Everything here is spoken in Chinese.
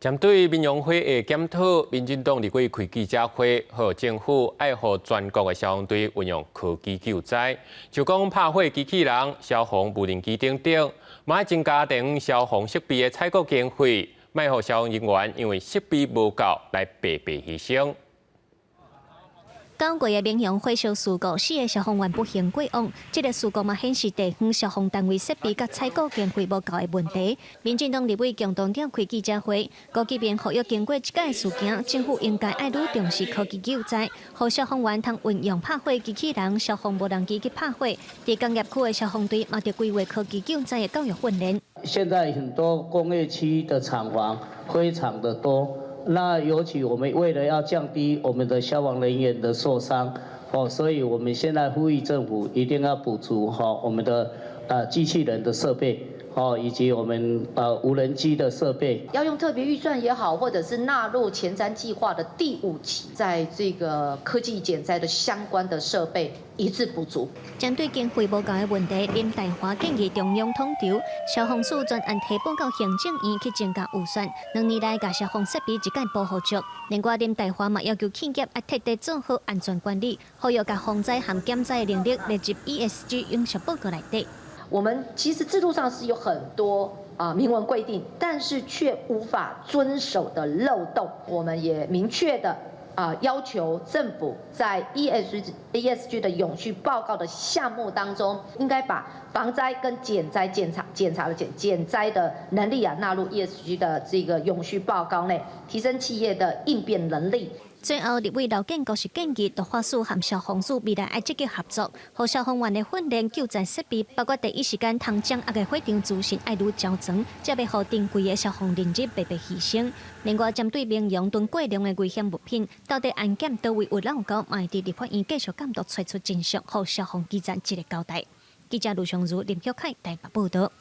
针对民用会的检讨，民进党立委开记者会，和政府爱护全国的消防队运用科技救灾，就讲拍火机器人、消防无人机等等，嘛要增加电消防设备的采购经费，卖互消防人员因为设备无够来白白牺牲。9月的民用火烧事故，4个消防员不幸过往。这个事故嘛显示地方消防单位设备甲采购经费无够的问题。民进党立委共同召开记者会，高级边呼吁经过这届事件，政府应该爱愈重视科技救灾，让消防员通运用拍火机器人、消防无人机去拍火。在工业区的消防队嘛，得规划科技救灾的教育训练。现在很多工业区的厂房非常的多。那尤其我们为了要降低我们的消防人员的受伤，所以我们现在呼吁政府一定要补足我们的机器人的设备。以及我们无人机的设备，要用特别预算也好，或者是纳入前瞻计划的第5期，在这个科技减灾的相关的设备一致补足。针对经费无够的问题，林大华建议中央统筹消防署专案提拨到行政院去增加预算，2年内把消防设备一概保护足。另外，林大华嘛要求企业要彻底做好安全管理，呼吁把防灾和减灾的能力列入 ESG 永续报告内底。我们其实制度上是有很多明文规定，但是却无法遵守的漏洞。我们也明确的要求政府在 ESG 的永续报告的项目当中，应该把防灾跟减灾减灾的能力纳入 ESG 的这个永续报告内，提升企业的应变能力。最后，立委刘建国是建议，毒法署和消防署未来要积极合作，和消防员的训练、救灾设备，包括第一时间通将个火场资讯爱愈较全，才袂互珍贵的消防人力白白牺牲。另外，针对民用囤过量的危险物品，到底安检到位有漏高，嘛会伫立法院继续监督，找出真相，和消防基层一个交代。记者卢尚如、林晓凯台北报道。